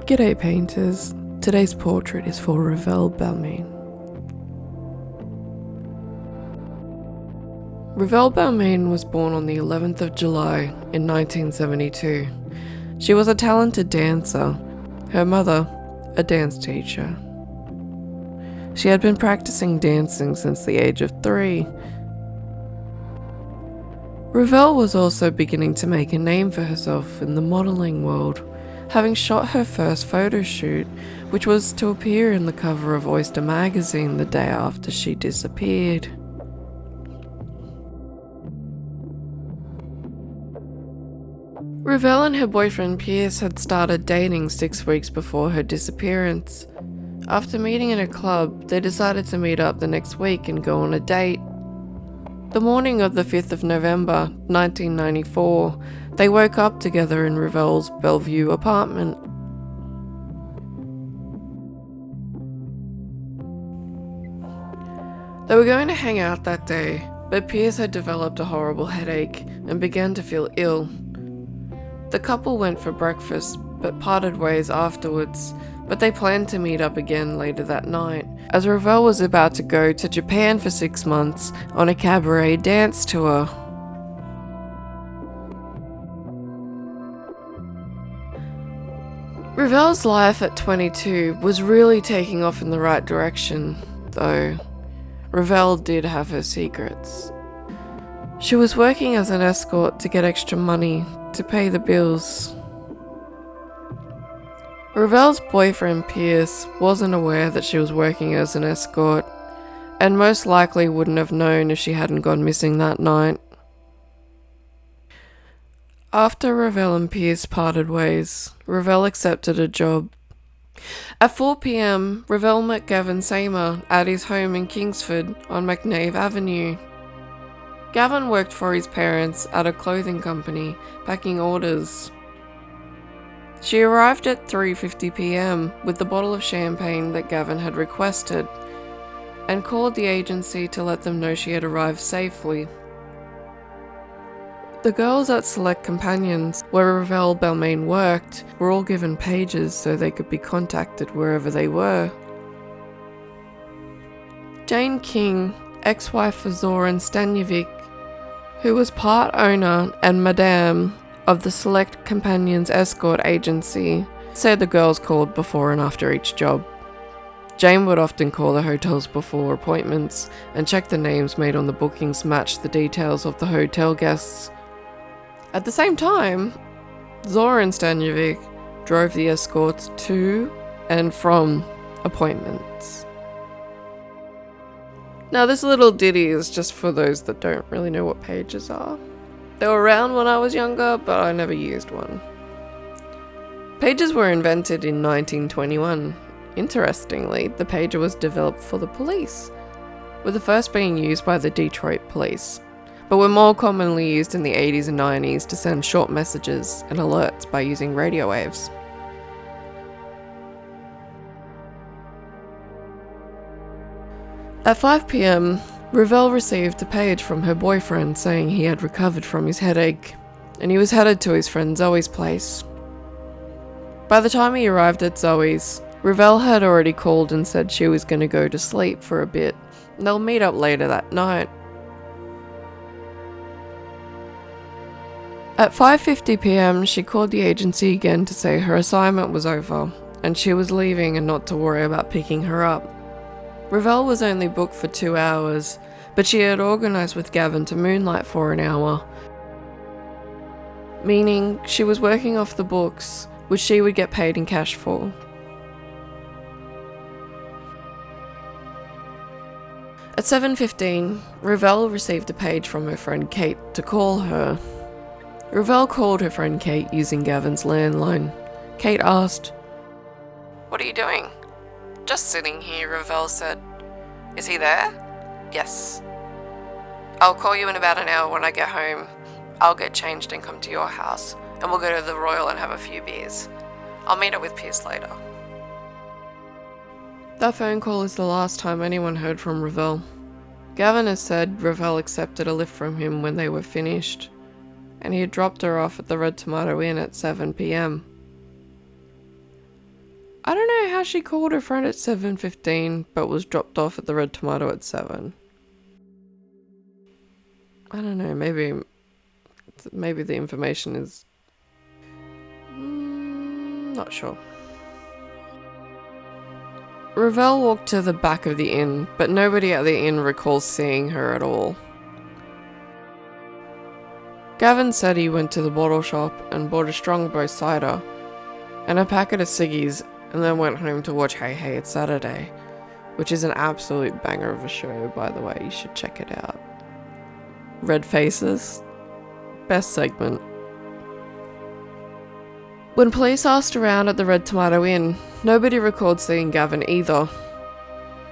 G'day painters, today's portrait is for Revelle Balmain. Revelle Balmain was born on the 11th of July in 1972. She was a talented dancer, her mother a dance teacher. She had been practicing dancing since the age of 3. Revelle was also beginning to make a name for herself in the modelling world, having shot her first photo shoot, which was to appear in the cover of Oyster magazine the day after she disappeared. Revelle and her boyfriend Pierce had started dating 6 weeks before her disappearance. After meeting in a club, they decided to meet up the next week and go on a date. The morning of the 5th of November, 1994, they woke up together in Revelle's Bellevue apartment. They were going to hang out that day, but Pierce had developed a horrible headache and began to feel ill. The couple went for breakfast, but parted ways afterwards, but they planned to meet up again later that night, as Revelle was about to go to Japan for 6 months on a cabaret dance tour. Revelle's life at 22 was really taking off in the right direction, though Revelle did have her secrets. She was working as an escort to get extra money to pay the bills. Revelle's boyfriend Pierce wasn't aware that she was working as an escort, and most likely wouldn't have known if she hadn't gone missing that night. After Revelle and Pierce parted ways, Revelle accepted a job. At 4 p.m, Revelle met Gavin Seymour at his home in Kingsford on McNave Avenue. Gavin worked for his parents at a clothing company, packing orders. She arrived at 3:50 p.m. with the bottle of champagne that Gavin had requested, and called the agency to let them know she had arrived safely. The girls at Select Companions, where Revelle Balmain worked, were all given pages so they could be contacted wherever they were. Jane King, ex-wife of Zoran Stanjevic, who was part owner and madame of the Select Companions escort agency, said the girls called before and after each job. Jane would often call the hotels before appointments and check the names made on the bookings matched the details of the hotel guests. At the same time, Zoran Stanjevic drove the escorts to and from appointments. Now this little ditty is just for those that don't really know what pages are. They were around when I was younger, but I never used one. Pages were invented in 1921. Interestingly, the pager was developed for the police, with the first being used by the Detroit police, but were more commonly used in the 80s and 90s to send short messages and alerts by using radio waves. At 5 p.m, Revelle received a page from her boyfriend saying he had recovered from his headache, and he was headed to his friend Zoe's place. By the time he arrived at Zoe's, Revelle had already called and said she was going to go to sleep for a bit, and they'll meet up later that night. At 5:50 p.m, she called the agency again to say her assignment was over, and she was leaving and not to worry about picking her up. Revelle was only booked for 2 hours, but she had organised with Gavin to moonlight for an hour, meaning she was working off the books, which she would get paid in cash for. At 7:15, Revelle received a page from her friend Kate to call her. Revelle called her friend Kate using Gavin's landline. Kate asked, "What are you doing?" "Just sitting here," Revelle said. "Is he there?" "Yes." "I'll call you in about an hour when I get home. I'll get changed and come to your house, and we'll go to the Royal and have a few beers. I'll meet up with Pierce later." That phone call is the last time anyone heard from Revelle. Gavin has said Revelle accepted a lift from him when they were finished, and he had dropped her off at the Red Tomato Inn at 7 p.m. I don't know how she called her friend at 7:15 but was dropped off at the Red Tomato at 7. I don't know, maybe the information is... not sure. Revelle walked to the back of the inn, but nobody at the inn recalls seeing her at all. Gavin said he went to the bottle shop and bought a Strongbow cider and a packet of ciggies and then went home to watch Hey Hey It's Saturday, which is an absolute banger of a show, by the way. You should check it out. Red Faces, best segment. When police asked around at the Red Tomato Inn, nobody recalled seeing Gavin either.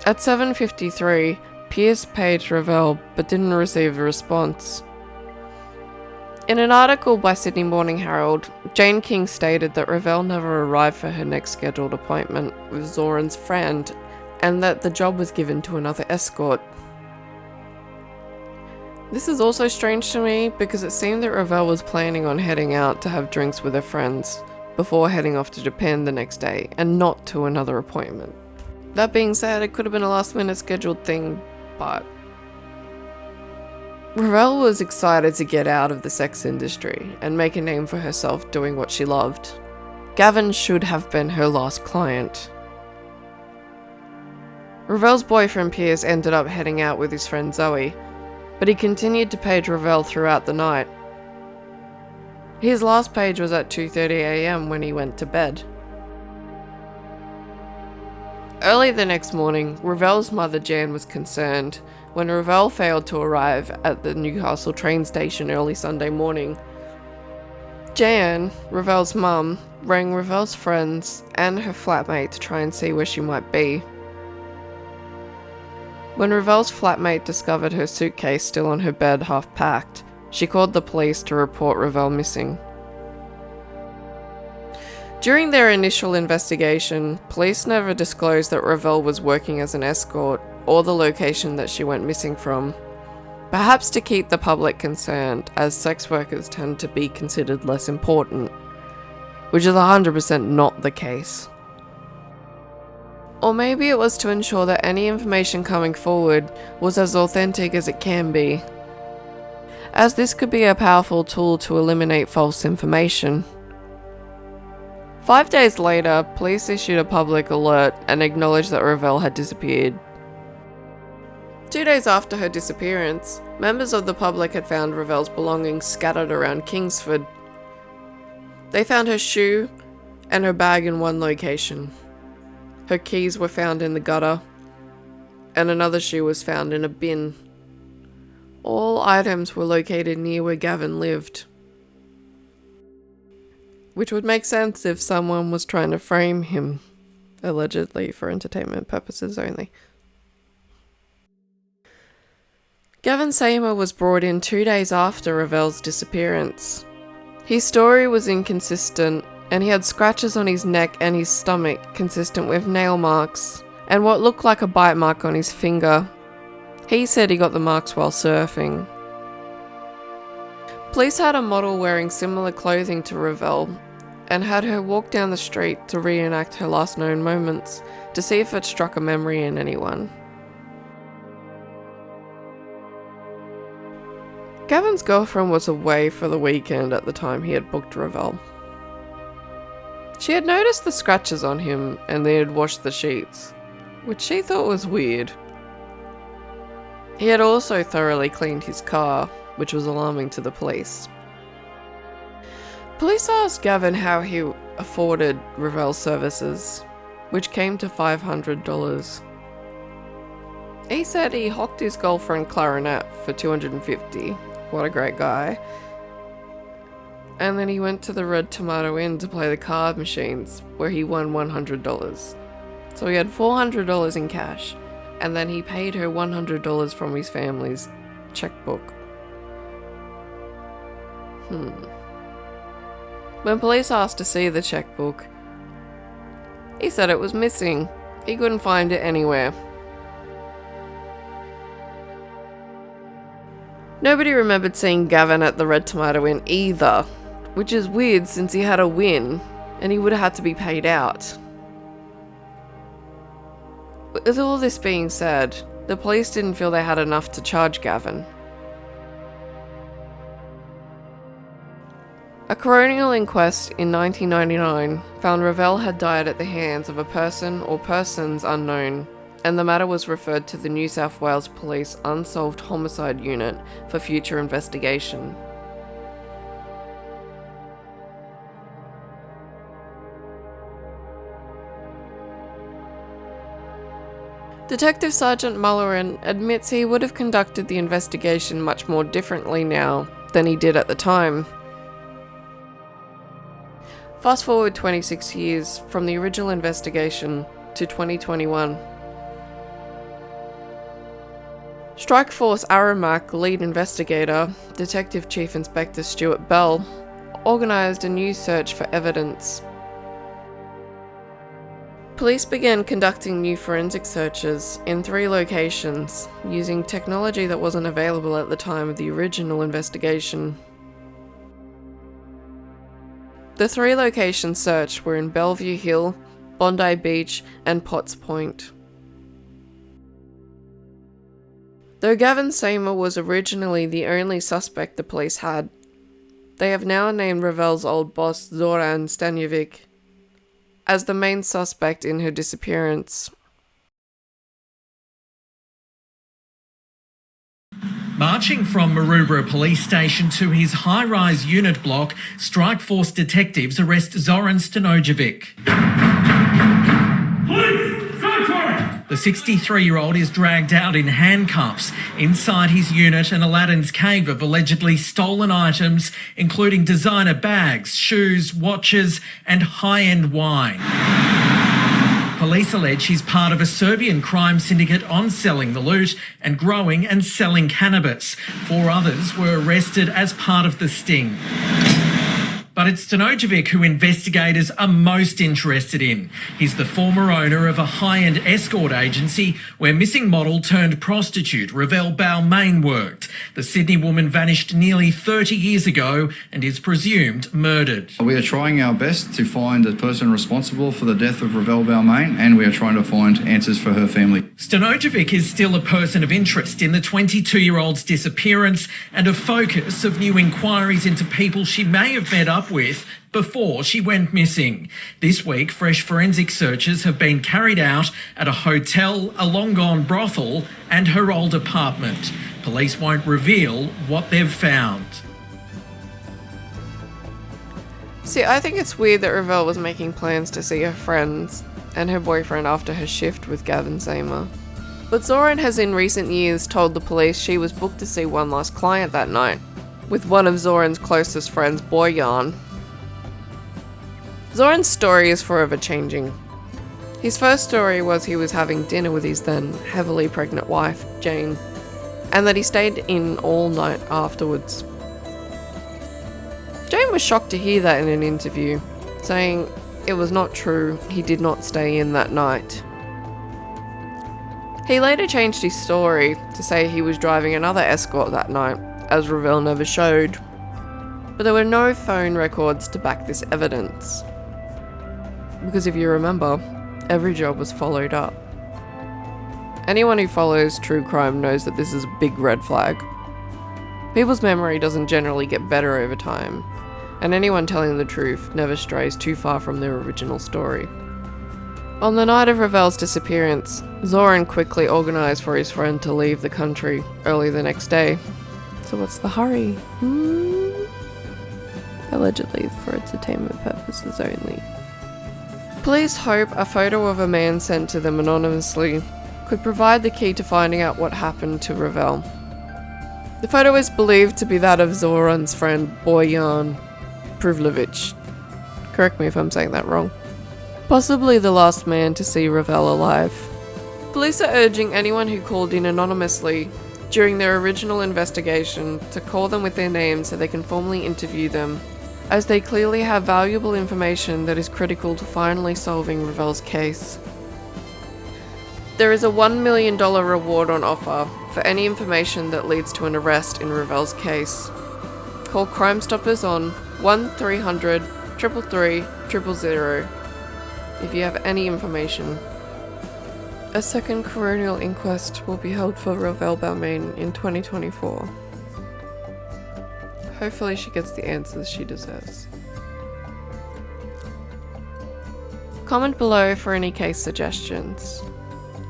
At 7:53, Pierce paged Revelle but didn't receive a response. In an article by Sydney Morning Herald, Jane King stated that Revelle never arrived for her next scheduled appointment with Zoran's friend and that the job was given to another escort. This is also strange to me because it seemed that Revelle was planning on heading out to have drinks with her friends before heading off to Japan the next day and not to another appointment. That being said, it could have been a last minute scheduled thing, but... Revelle was excited to get out of the sex industry and make a name for herself doing what she loved. Gavin should have been her last client. Revelle's boyfriend Pierce ended up heading out with his friend Zoe, but he continued to page Revelle throughout the night. His last page was at 2:30 AM when he went to bed. Early the next morning, Revelle's mother Jan was concerned when Revelle failed to arrive at the Newcastle train station early Sunday morning. Jan, Revelle's mum, rang Revelle's friends and her flatmate to try and see where she might be. When Revelle's flatmate discovered her suitcase still on her bed half packed, she called the police to report Revelle missing. During their initial investigation, police never disclosed that Revelle was working as an escort or the location that she went missing from, perhaps to keep the public concerned, as sex workers tend to be considered less important, which is 100% not the case. Or maybe it was to ensure that any information coming forward was as authentic as it can be, as this could be a powerful tool to eliminate false information. 5 days later, police issued a public alert and acknowledged that Revelle had disappeared. 2 days after her disappearance, members of the public had found Revelle's belongings scattered around Kingsford. They found her shoe and her bag in one location. Her keys were found in the gutter, and another shoe was found in a bin. All items were located near where Gavin lived, which would make sense if someone was trying to frame him, allegedly for entertainment purposes only. Gavin Seymour was brought in 2 days after Revelle's disappearance. His story was inconsistent, and he had scratches on his neck and his stomach consistent with nail marks, and what looked like a bite mark on his finger. He said he got the marks while surfing. Police had a model wearing similar clothing to Revelle and had her walk down the street to reenact her last known moments to see if it struck a memory in anyone. Gavin's girlfriend was away for the weekend at the time he had booked Revelle. She had noticed the scratches on him and they had washed the sheets, which she thought was weird. He had also thoroughly cleaned his car, which was alarming to the police. Police asked Gavin how he afforded Revelle's services, which came to $500. He said he hocked his girlfriend clarinet for $250. What a great guy. And then he went to the Red Tomato Inn to play the card machines, where he won $100. So he had $400 in cash, and then he paid her $100 from his family's checkbook. When police asked to see the checkbook, he said it was missing. He couldn't find it anywhere. Nobody remembered seeing Gavin at the Red Tomato Inn either, which is weird since he had a win and he would have had to be paid out. With all this being said, the police didn't feel they had enough to charge Gavin. A coronial inquest in 1999 found Revelle had died at the hands of a person or persons unknown, and the matter was referred to the New South Wales Police Unsolved Homicide Unit for future investigation. Detective Sergeant Mullerin admits he would have conducted the investigation much more differently now than he did at the time. Fast forward 26 years from the original investigation to 2021. Strikeforce Aramac lead investigator, Detective Chief Inspector Stuart Bell, organised a new search for evidence. Police began conducting new forensic searches in 3 locations, using technology that wasn't available at the time of the original investigation. The 3 locations searched were in Bellevue Hill, Bondi Beach, and Potts Point. Though Gavin Seymour was originally the only suspect the police had, they have now named Revelle's old boss Zoran Stanjevic as the main suspect in her disappearance. Marching from Maroubra Police Station to his high-rise unit block, Strikeforce detectives arrest Zoran Stanjevic. Police! Search warrant! The 63-year-old is dragged out in handcuffs inside his unit and Aladdin's cave of allegedly stolen items, including designer bags, shoes, watches, and high-end wine. Police allege he's part of a Serbian crime syndicate on selling the loot and growing and selling cannabis. 4 others were arrested as part of the sting. But it's Stanjevic who investigators are most interested in. He's the former owner of a high-end escort agency where missing model turned prostitute Revelle Balmain worked. The Sydney woman vanished nearly 30 years ago and is presumed murdered. We are trying our best to find the person responsible for the death of Revelle Balmain, and we are trying to find answers for her family. Stanjevic is still a person of interest in the 22-year-old's disappearance and a focus of new inquiries into people she may have met up with before she went missing. This week, fresh forensic searches have been carried out at a hotel, a long-gone brothel, and her old apartment. Police won't reveal what they've found. See, I think it's weird that Revelle was making plans to see her friends and her boyfriend after her shift with Gavin Seymour. But Zoran has in recent years told the police she was booked to see one last client that night, with one of Zoran's closest friends, Boyan. Zoran's story is forever changing. His first story was he was having dinner with his then heavily pregnant wife, Jane, and that he stayed in all night afterwards. Jane was shocked to hear that in an interview, saying it was not true, he did not stay in that night. He later changed his story to say he was driving another escort that night, as Revelle never showed. But there were no phone records to back this evidence. Because if you remember, every job was followed up. Anyone who follows true crime knows that this is a big red flag. People's memory doesn't generally get better over time, and anyone telling the truth never strays too far from their original story. On the night of Revelle's disappearance, Zoran quickly organised for his friend to leave the country early the next day. So what's the hurry? Allegedly for entertainment purposes only. Police hope a photo of a man sent to them anonymously could provide the key to finding out what happened to Revelle. The photo is believed to be that of Zoran's friend Boyan Privlovich. Correct me if I'm saying that wrong. Possibly the last man to see Revelle alive. Police are urging anyone who called in anonymously during their original investigation to call them with their names so they can formally interview them, as they clearly have valuable information that is critical to finally solving Revelle's case. There is a $1 million reward on offer for any information that leads to an arrest in Revelle's case. Call Crime Stoppers on 1300 333 000 if you have any information. A second coronial inquest will be held for Revelle Balmain in 2024. Hopefully she gets the answers she deserves. Comment below for any case suggestions.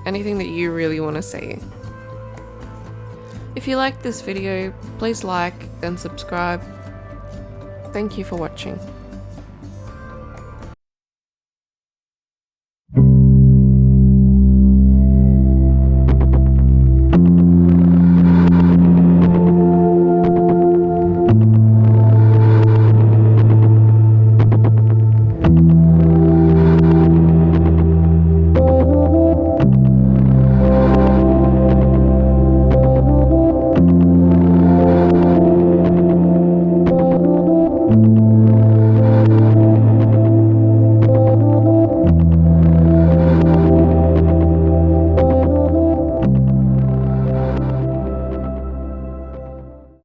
Anything that you really want to see. If you liked this video, please like and subscribe. Thank you for watching.